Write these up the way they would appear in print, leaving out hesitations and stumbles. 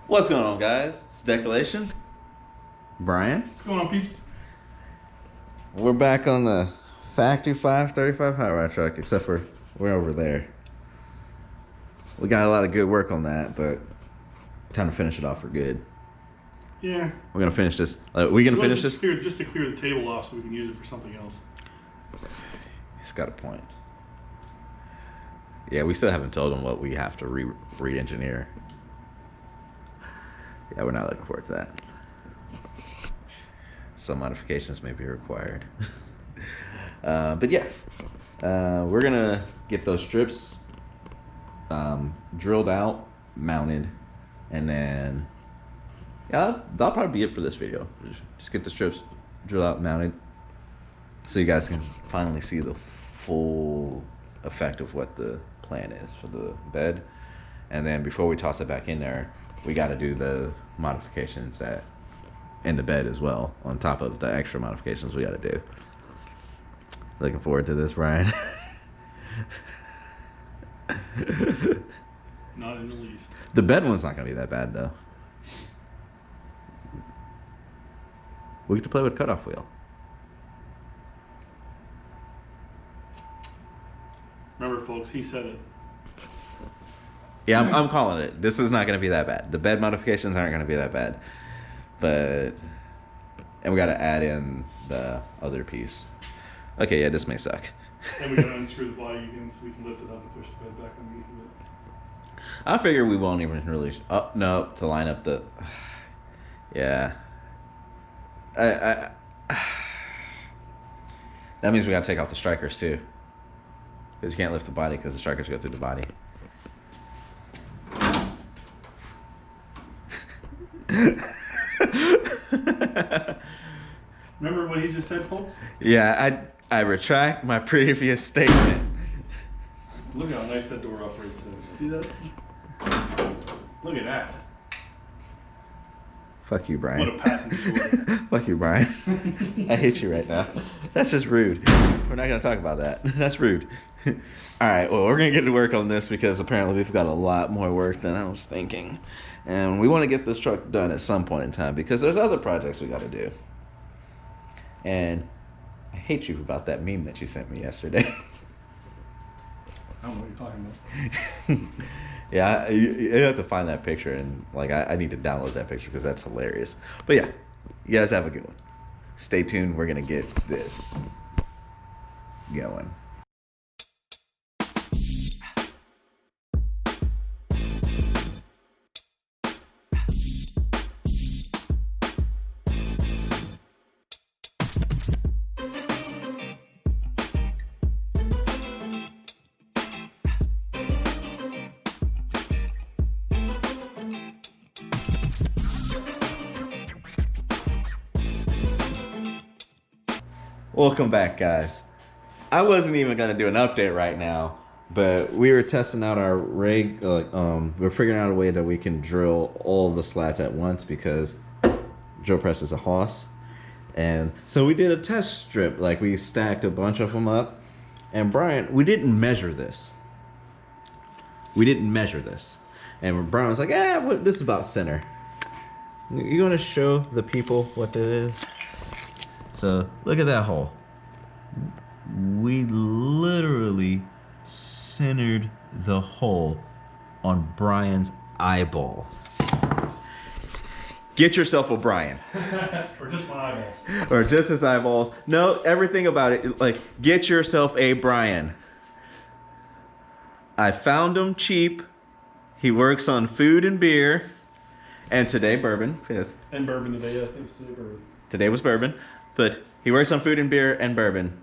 What's going on, guys? It's Decelation. Brian. What's going on, peeps? We're back on the Factory 535 hot rod truck, except for we're over there. We got a lot of good work on that, but time to finish it off for good. Yeah. We're gonna finish this. We gonna finish this? Just to clear the table off so we can use it for something else. He's got a point. Yeah, we still haven't told him what we have to re-engineer. Yeah, we're not looking forward to that. Some modifications may be required. But yeah, we're gonna get those strips drilled out, mounted, and then yeah, that'll probably be it for this video. Just get the strips drilled out, mounted, so you guys can finally see the full effect of what the plan is for the bed. And then before we toss it back in there, we got to do the modifications that in the bed as well, on top of the extra modifications we got to do. Looking forward to this, Brian. Not in the least. The bed one's not gonna be that bad though. We get to play with cutoff wheel. Remember, folks, he said it. Yeah, I'm calling it. This is not gonna be that bad. The bed modifications aren't gonna be that bad, and we got to add in the other piece. Okay, yeah, this may suck. And we gotta unscrew the body again so we can lift it up and push the bed back underneath of it. I figure we won't even really. Oh no, to line up the. Yeah. That means we gotta take off the strikers too, because you can't lift the body because the strikers go through the body. Remember what he just said, folks? Yeah, I retract my previous statement. Look at how nice that door operates. See that? Look at that. Fuck you, Brian. What a passenger door. Fuck you, Brian. I hate you right now. That's just rude. We're not gonna talk about that. That's rude. All right, well, we're gonna get to work on this because apparently we've got a lot more work than I was thinking. And we want to get this truck done at some point in time because there's other projects we got to do. And I hate you about that meme that you sent me yesterday. I don't know what you're talking about. Yeah, you have to find that picture, and like I need to download that picture because that's hilarious. But yeah, you guys have a good one. Stay tuned. We're gonna get this going. Welcome back, guys. I wasn't even gonna do an update right now, but we were testing out our rig. We're figuring out a way that we can drill all the slats at once because drill press is a hoss. And so we did a test strip. Like, we stacked a bunch of them up. And Brian, we didn't measure this. And Brian was like, this is about center. You want to show the people what that is? So look at that hole. We literally centered the hole on Brian's eyeball. Get yourself a Brian. Or just my eyeballs. Or just his eyeballs. No, everything about it. Like, get yourself a Brian. I found him cheap. He works on food and beer. And today, bourbon. Yes. And bourbon today. Yeah, I think it's today bourbon. Today was bourbon. But he works on food and beer and bourbon.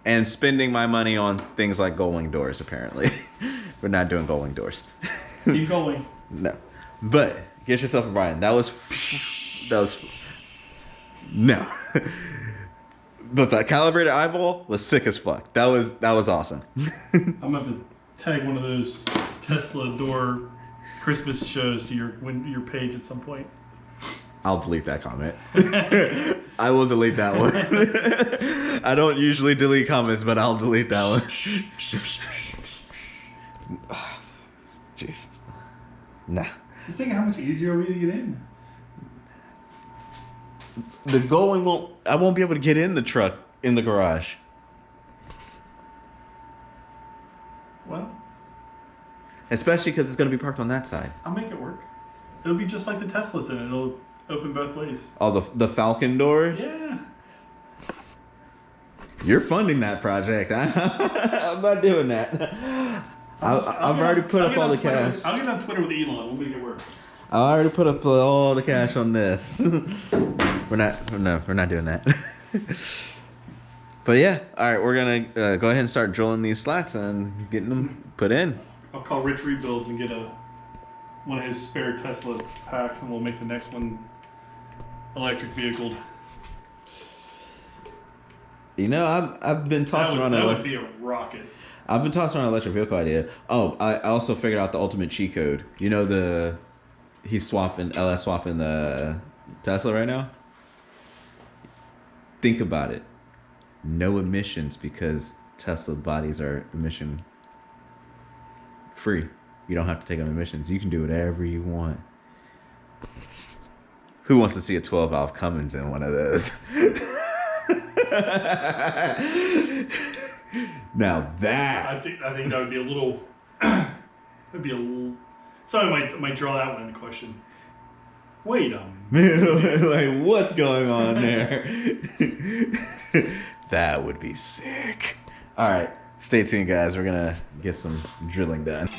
And spending my money on things like gullwing doors, apparently. We're not doing gullwing doors. Keep going. No. But get yourself a Brian. That was no. But the calibrated eyeball was sick as fuck. That was awesome. I'm gonna have to tag one of those Tesla door Christmas shows to your page at some point. I'll delete that comment. I will delete that one. I don't usually delete comments, but I'll delete that one. Jeez. Nah. Just thinking how much easier it will be to get in. The going won't. I won't be able to get in the truck in the garage. Well, especially because it's going to be parked on that side. I'll make it work. It'll be just like the Teslas, and it'll open both ways. Oh, the Falcon door. Yeah. You're funding that project. I'm not doing that. I've already put up all the cash. I'll get on Twitter with Elon. We'll make it work. I already put up all the cash on this. We're not doing that. But yeah, all right, we're gonna go ahead and start drilling these slats and getting them put in. I'll call Rich Rebuilds and get one of his spare Tesla packs, and we'll make the next one electric vehicled. You know, I've been tossing around. That would be a rocket. I've been tossing around an electric vehicle idea. Oh, I also figured out the ultimate cheat code. You know he's swapping the Tesla right now. Think about it. No emissions because Tesla bodies are emission free. You don't have to take on emissions. You can do whatever you want. Who wants to see a 12-valve Cummins in one of those? Now that I think that would be a little. Would be a little. Somebody might draw that one into question. Wait a minute. Like, what's going on there? That would be sick. All right, stay tuned, guys. We're gonna get some drilling done.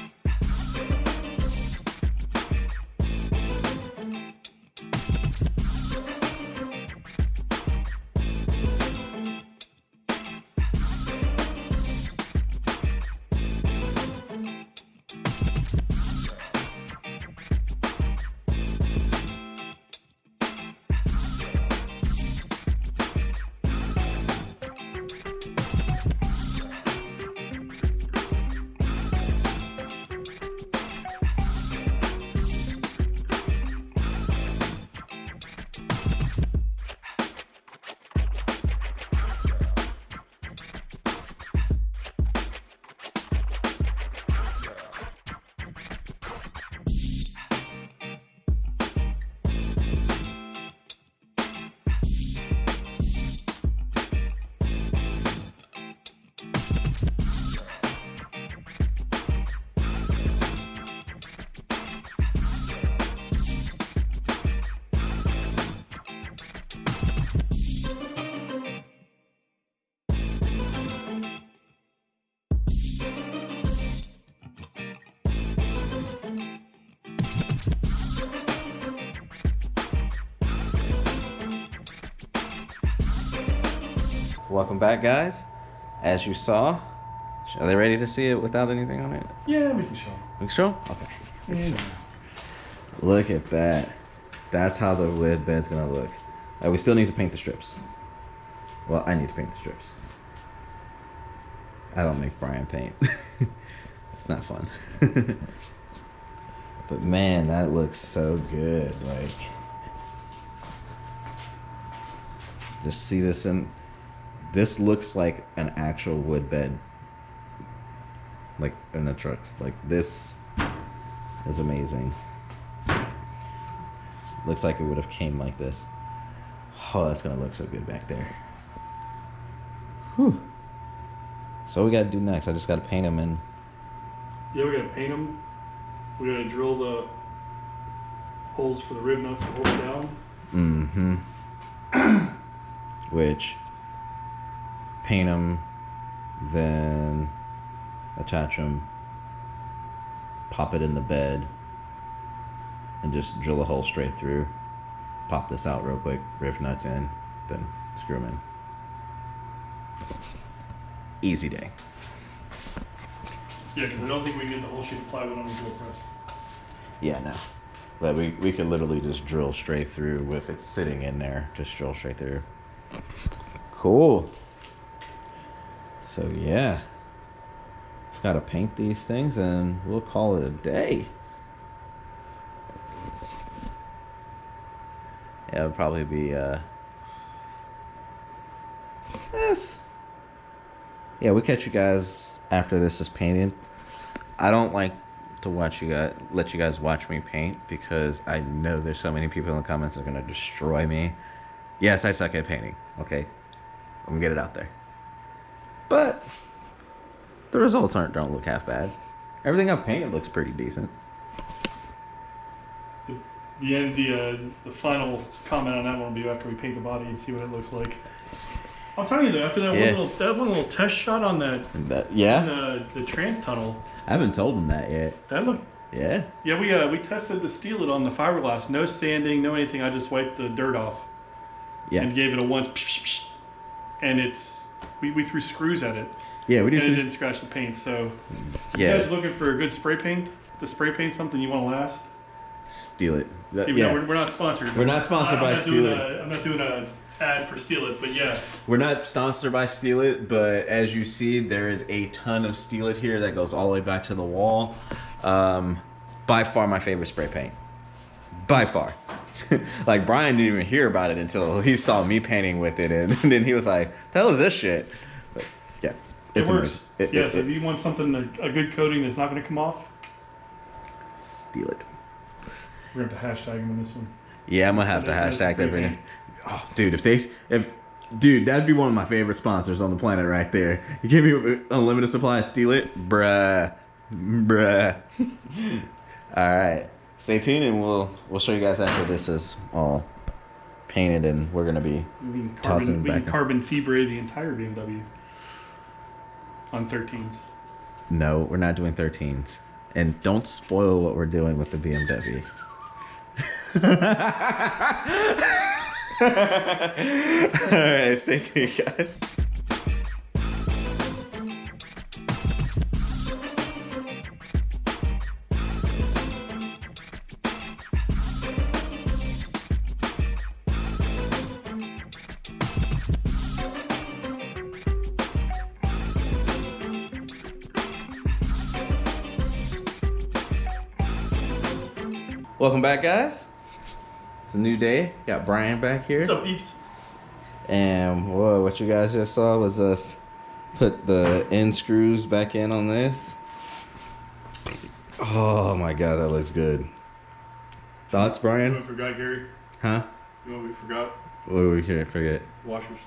Welcome back, guys. As you saw, are they ready to see it without anything on it? Yeah, we can show. We can show? Okay. Yeah. Look at that. That's how the wood bed's gonna look. We still need to paint the strips. Well, I need to paint the strips. I don't make Brian paint. It's not fun. But man, that looks so good. Like, just see this in. This looks like an actual wood bed. Like in the trucks. Like, this is amazing. Looks like it would have came like this. Oh, that's gonna look so good back there. Whew. So what we gotta do next? I just gotta paint them in. Yeah, we gotta paint them. We gotta drill the holes for the rib nuts to hold it down. Mm-hmm. Which, paint them, then attach them, pop it in the bed, and just drill a hole straight through. Pop this out real quick, rib nuts in, then screw them in. Easy day. Yeah, because I don't think we can get the whole sheet of plywood on the drill press. Yeah, no. But we could literally just drill straight through if it's sitting in there. Just drill straight through. Cool. So yeah. Gotta paint these things and we'll call it a day. it'll probably be yes. Yeah, we'll catch you guys after this is painted. I don't like to let you guys watch me paint because I know there's so many people in the comments that are gonna destroy me. Yes, I suck at painting. Okay, I'm gonna get it out there. But the results don't look half bad. Everything I've painted looks pretty decent. The final comment on that one will be after we paint the body and see what it looks like. I'm telling you though, after that one little test shot on the trans tunnel. I haven't told them that yet. That looked. Yeah. Yeah, we tested the steel it on the fiberglass. No sanding, no anything. I just wiped the dirt off. Yeah. And gave it a once. And we threw screws at it. Yeah, we did. And it didn't scratch the paint. So, yeah. You guys looking for a good spray paint? To spray paint something you want to last? Steal It. We're not sponsored. We're not sponsored by Steal It. I'm not doing a ad for Steal It, but yeah. We're not sponsored by Steal It, but as you see, there is a ton of Steal It here that goes all the way back to the wall. By far my favorite spray paint. By far. Like, Brian didn't even hear about it until he saw me painting with it, and then he was like, "The hell is this shit?" But yeah, it works. So if you want something, a good coating that's not going to come off, Steal It. We're going to have to hashtag him in this one. Yeah, I'm going to have to hashtag that right now. Oh, dude, dude, that'd be one of my favorite sponsors on the planet right there. You give me unlimited supply of Steal It? Bruh. Alright. Stay tuned and we'll show you guys after this is all painted and we're going to be tossing back. We can carbon fibre the entire BMW on 13s. No, we're not doing 13s. And don't spoil what we're doing with the BMW. Alright, stay tuned, guys. Welcome back, guys. It's a new day. Got Brian back here. What's up, peeps? And whoa, what you guys just saw was us put the end screws back in on this. Oh my god, that looks good. Thoughts, Brian? You know what we forgot, Gary? Huh? You know what we forgot? What did we forget? Washers.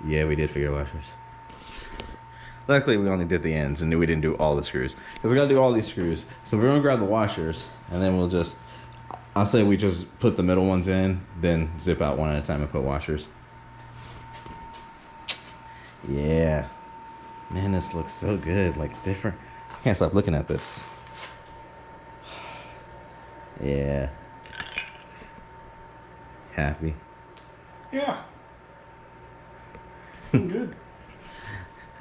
Yeah, we did figure washers. Luckily, we only did the ends and we didn't do all the screws. Because we gotta do all these screws. So we're gonna grab the washers and then I'll say we just put the middle ones in, then zip out one at a time and put washers. Yeah. Man, this looks so good. Like different. I can't stop looking at this. Yeah. Happy? Yeah. Good.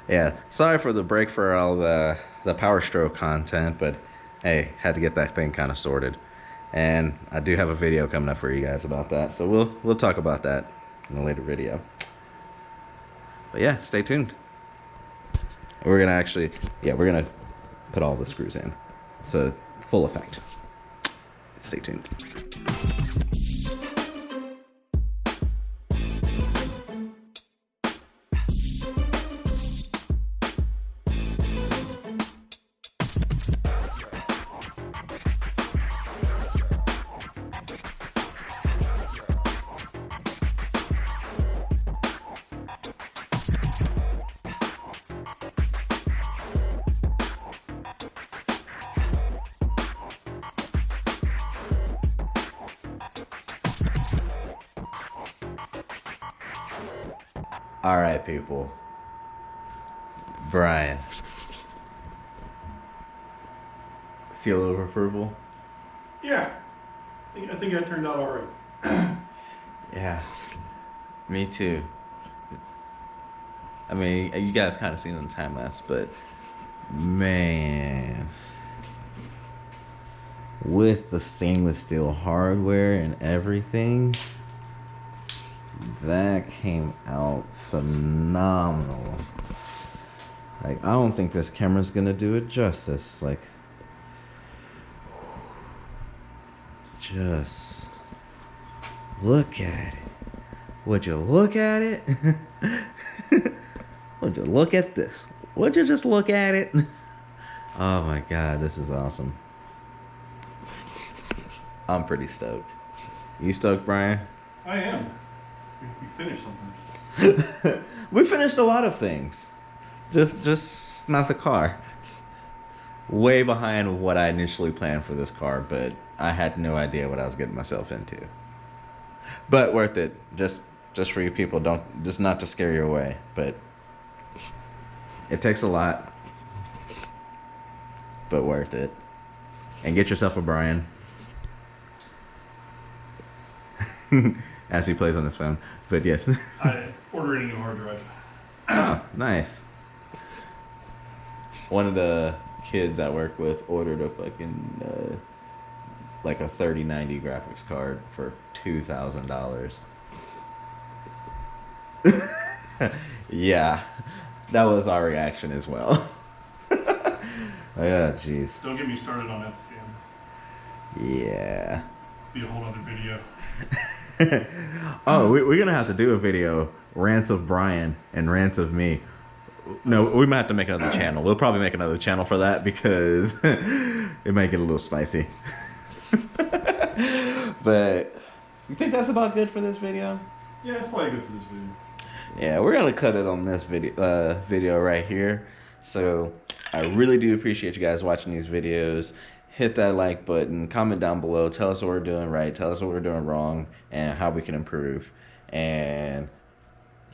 Yeah, sorry for the break for all the Power Stroke content, but hey, had to get that thing kind of sorted. And I do have a video coming up for you guys about that, so we'll talk about that in a later video. But yeah, stay tuned. We're gonna put all the screws in. So full effect. Stay tuned. All right, people. Brian. Seal of approval? Yeah. I think that turned out all right. Yeah. Me too. I mean, you guys kind of seen it in time lapse, but man. With the stainless steel hardware and everything, that came out phenomenal. Like, I don't think this camera's gonna do it justice. Like, Just look at it. Would you look at it? Would you look at this? Would you just look at it? Oh my God, this is awesome. I'm pretty stoked. You stoked, Brian? I am. We finished something. We finished a lot of things. Just not the car. Way behind what I initially planned for this car, but I had no idea what I was getting myself into. But worth it. Just for you people, just not to scare you away, but it takes a lot, but worth it. And get yourself a Brian. As he plays on his phone. But yes. I ordered a new hard drive. Oh, nice. One of the kids I work with ordered a fucking like a 3090 graphics card for $2,000. Yeah, that was our reaction as well. Yeah, jeez. Don't get me started on that scam. Yeah. Be a whole other video. Oh, we're gonna have to do a video, rants of Brian and rants of me. No, we might have to make another channel. We'll probably make another channel for that because it might get a little spicy. But you think that's about good for this video? Yeah, it's probably good for this video. Yeah, we're gonna cut it on this video right here. So I really do appreciate you guys watching these videos. Hit that like button, comment down below, tell us what we're doing right, tell us what we're doing wrong, and how we can improve. And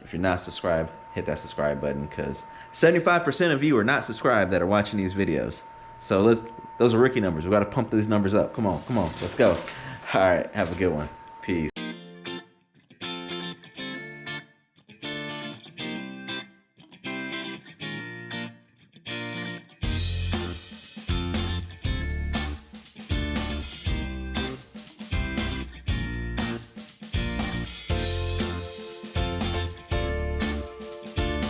if you're not subscribed, hit that subscribe button, because 75% of you are not subscribed that are watching these videos. So those are rookie numbers. We got to pump these numbers up. Come on, let's go. All right, have a good one. Peace.